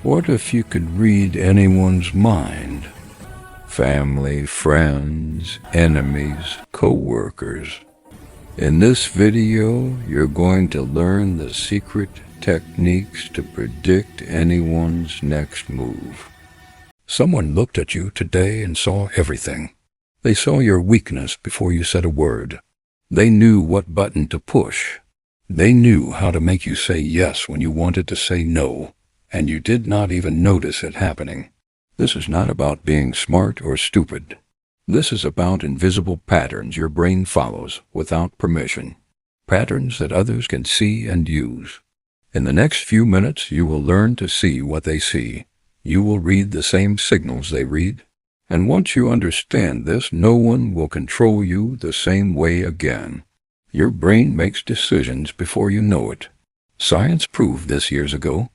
What if you could read anyone's mind? Family, friends, enemies, co-workers. In this video, you're going to learn the secret techniques to predict anyone's next move. Someone looked at you today and saw everything. They saw your weakness before you said a word. They knew what button to push. They knew how to make you say yes when you wanted to say no, and you did not even notice it happening. This is not about being smart or stupid. This is about invisible patterns your brain follows without permission. Patterns that others can see and use. In the next few minutes, you will learn to see what they see. You will read the same signals they read. And once you understand this, no one will control you the same way again. Your brain makes decisions before you know it. Science proved this years ago.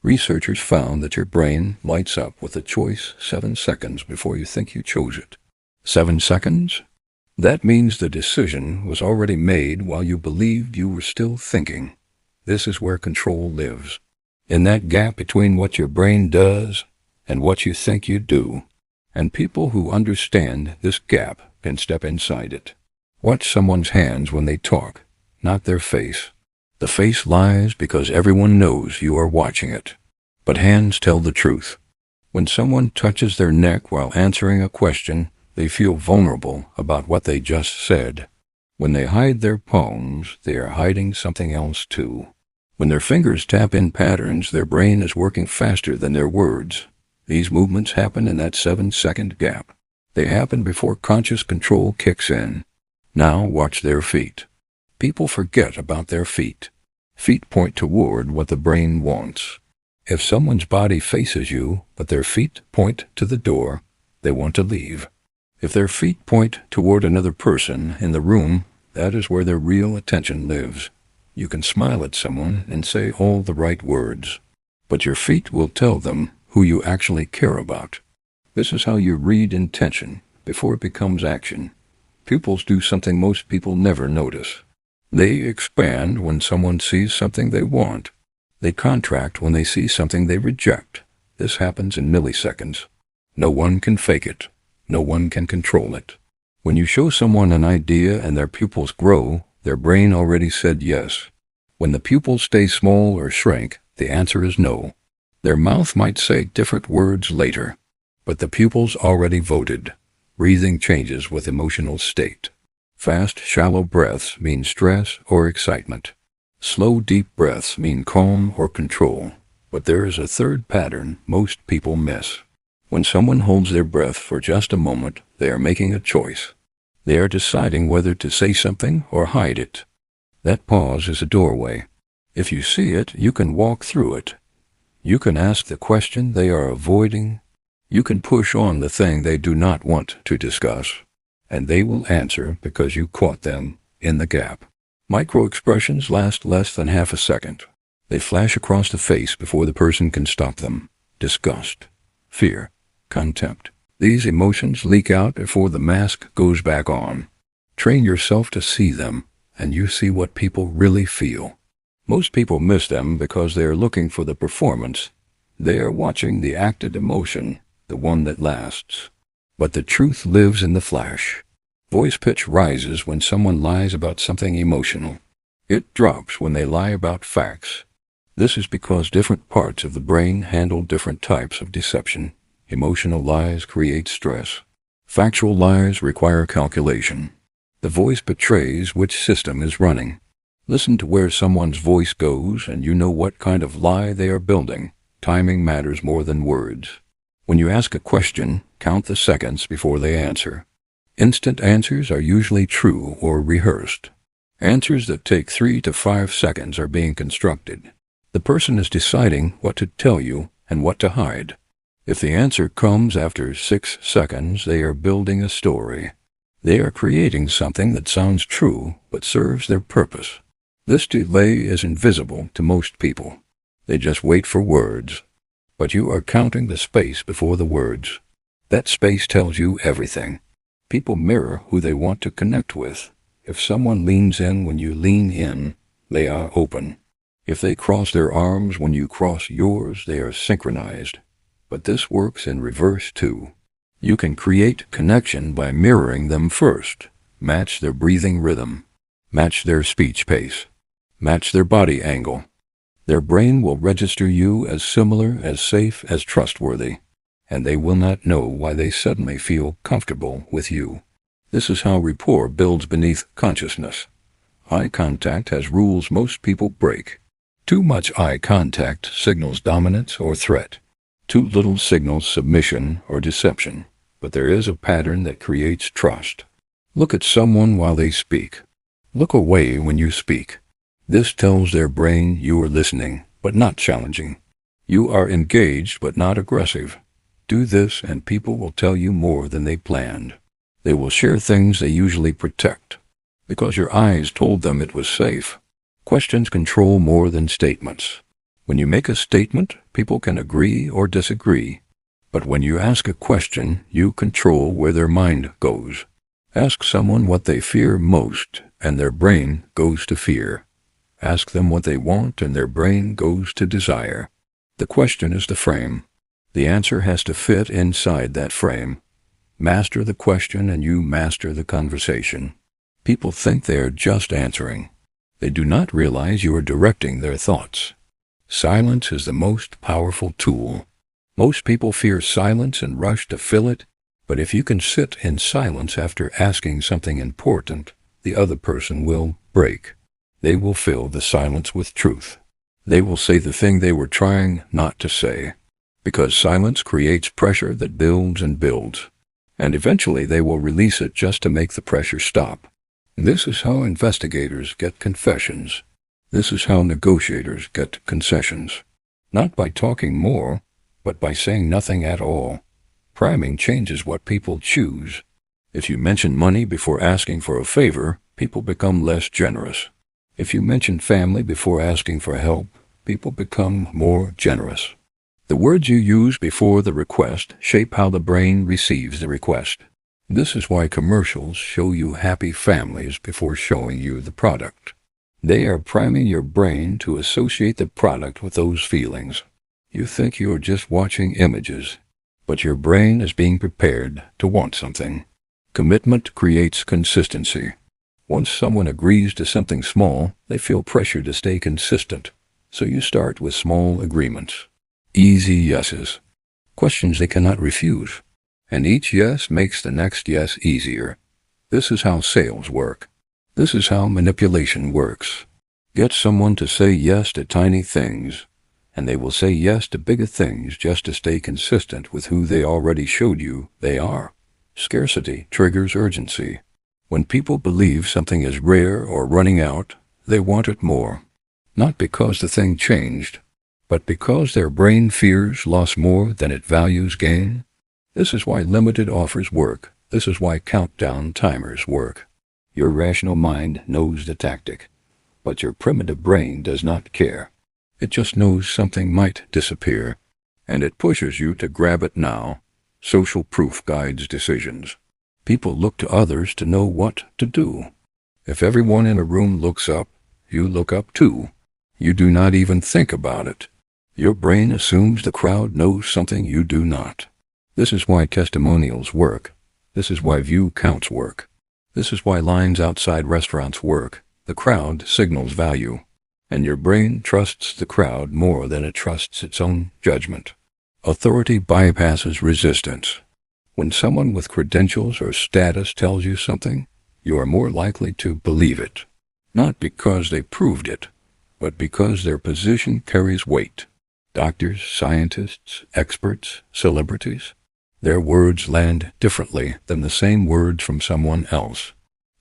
Researchers found that your brain lights up with a choice 7 seconds before you think you chose it. 7 seconds? That means the decision was already made while you believed you were still thinking. This is where control lives. In that gap between what your brain does and what you think you do. And people who understand this gap can step inside it. Watch someone's hands when they talk, not their face. The face lies because everyone knows you are watching it. But hands tell the truth. When someone touches their neck while answering a question, they feel vulnerable about what they just said. When they hide their palms, they are hiding something else too. When their fingers tap in patterns, their brain is working faster than their words. These movements happen in that 7-second gap. They happen before conscious control kicks in. Now watch their feet. People forget about their feet. Feet point toward what the brain wants. If someone's body faces you, but their feet point to the door, they want to leave. If their feet point toward another person in the room, that is where their real attention lives. You can smile at someone and say all the right words, but your feet will tell them who you actually care about. This is how you read intention before it becomes action. Pupils do something most people never notice. They expand when someone sees something they want. They contract when they see something they reject. This happens in milliseconds. No one can fake it. No one can control it. When you show someone an idea and their pupils grow, their brain already said yes. When the pupils stay small or shrink, the answer is no. Their mouth might say different words later, but the pupils already voted. Breathing changes with emotional state. Fast, shallow breaths mean stress or excitement. Slow, deep breaths mean calm or control. But there is a third pattern most people miss. When someone holds their breath for just a moment, they are making a choice. They are deciding whether to say something or hide it. That pause is a doorway. If you see it, you can walk through it. You can ask the question they are avoiding. You can push on the thing they do not want to discuss. And they will answer because you caught them in the gap. Microexpressions last less than half a second. They flash across the face before the person can stop them. Disgust, fear, contempt. These emotions leak out before the mask goes back on. Train yourself to see them, and you see what people really feel. Most people miss them because they are looking for the performance. They are watching the acted emotion, the one that lasts. But the truth lives in the flash. Voice pitch rises when someone lies about something emotional. It drops when they lie about facts. This is because different parts of the brain handle different types of deception. Emotional lies create stress. Factual lies require calculation. The voice betrays which system is running. Listen to where someone's voice goes and you know what kind of lie they are building. Timing matters more than words. When you ask a question, count the seconds before they answer. Instant answers are usually true or rehearsed. Answers that take 3 to 5 seconds are being constructed. The person is deciding what to tell you and what to hide. If the answer comes after 6 seconds, they are building a story. They are creating something that sounds true but serves their purpose. This delay is invisible to most people. They just wait for words. But you are counting the space before the words. That space tells you everything. People mirror who they want to connect with. If someone leans in when you lean in, they are open. If they cross their arms when you cross yours, they are synchronized. But this works in reverse too. You can create connection by mirroring them first. Match their breathing rhythm. Match their speech pace. Match their body angle. Their brain will register you as similar, as safe, as trustworthy, and they will not know why they suddenly feel comfortable with you. This is how rapport builds beneath consciousness. Eye contact has rules most people break. Too much eye contact signals dominance or threat. Too little signals submission or deception. But there is a pattern that creates trust. Look at someone while they speak. Look away when you speak. This tells their brain you are listening, but not challenging. You are engaged, but not aggressive. Do this and people will tell you more than they planned. They will share things they usually protect, because your eyes told them it was safe. Questions control more than statements. When you make a statement, people can agree or disagree. But when you ask a question, you control where their mind goes. Ask someone what they fear most, and their brain goes to fear. Ask them what they want, and their brain goes to desire. The question is the frame. The answer has to fit inside that frame. Master the question, and you master the conversation. People think they are just answering. They do not realize you are directing their thoughts. Silence is the most powerful tool. Most people fear silence and rush to fill it, but if you can sit in silence after asking something important, the other person will break. They will fill the silence with truth. They will say the thing they were trying not to say, because silence creates pressure that builds and builds, and eventually they will release it just to make the pressure stop. This is how investigators get confessions. This is how negotiators get concessions. Not by talking more, but by saying nothing at all. Priming changes what people choose. If you mention money before asking for a favor, people become less generous. If you mention family before asking for help, people become more generous. The words you use before the request shape how the brain receives the request. This is why commercials show you happy families before showing you the product. They are priming your brain to associate the product with those feelings. You think you are just watching images, but your brain is being prepared to want something. Commitment creates consistency. Once someone agrees to something small, they feel pressure to stay consistent. So you start with small agreements. Easy yeses. Questions they cannot refuse. And each yes makes the next yes easier. This is how sales work. This is how manipulation works. Get someone to say yes to tiny things, and they will say yes to bigger things just to stay consistent with who they already showed you they are. Scarcity triggers urgency. When people believe something is rare or running out, they want it more. Not because the thing changed, but because their brain fears loss more than it values gain. This is why limited offers work. This is why countdown timers work. Your rational mind knows the tactic, but your primitive brain does not care. It just knows something might disappear, and it pushes you to grab it now. Social proof guides decisions. People look to others to know what to do. If everyone in a room looks up, you look up too. You do not even think about it. Your brain assumes the crowd knows something you do not. This is why testimonials work. This is why view counts work. This is why lines outside restaurants work. The crowd signals value, and your brain trusts the crowd more than it trusts its own judgment. Authority bypasses resistance. When someone with credentials or status tells you something, you are more likely to believe it, not because they proved it, but because their position carries weight. Doctors, scientists, experts, celebrities, their words land differently than the same words from someone else.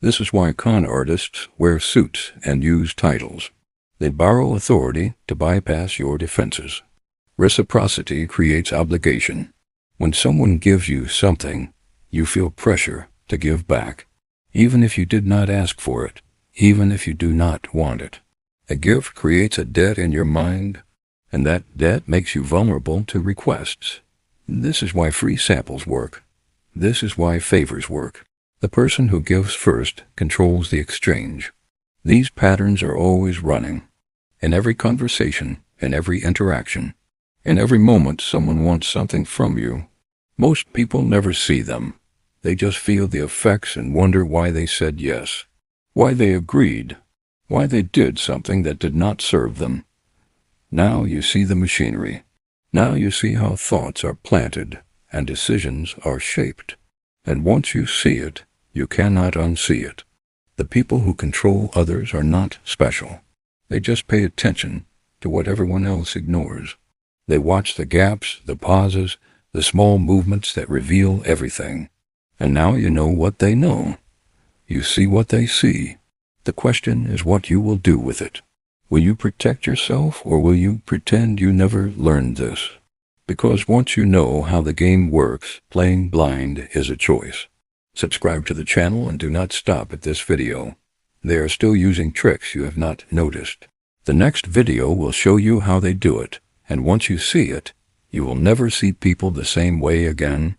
This is why con artists wear suits and use titles. They borrow authority to bypass your defenses. Reciprocity creates obligation. When someone gives you something, you feel pressure to give back, even if you did not ask for it, even if you do not want it. A gift creates a debt in your mind, and that debt makes you vulnerable to requests. This is why free samples work. This is why favors work. The person who gives first controls the exchange. These patterns are always running. In every conversation, in every interaction, in every moment someone wants something from you. Most people never see them. They just feel the effects and wonder why they said yes, why they agreed, why they did something that did not serve them. Now you see the machinery. Now you see how thoughts are planted and decisions are shaped. And once you see it, you cannot unsee it. The people who control others are not special. They just pay attention to what everyone else ignores. They watch the gaps, the pauses, the small movements that reveal everything. And now you know what they know. You see what they see. The question is what you will do with it. Will you protect yourself, or will you pretend you never learned this? Because once you know how the game works, playing blind is a choice. Subscribe to the channel and do not stop at this video. They are still using tricks you have not noticed. The next video will show you how they do it, and once you see it, you will never see people the same way again.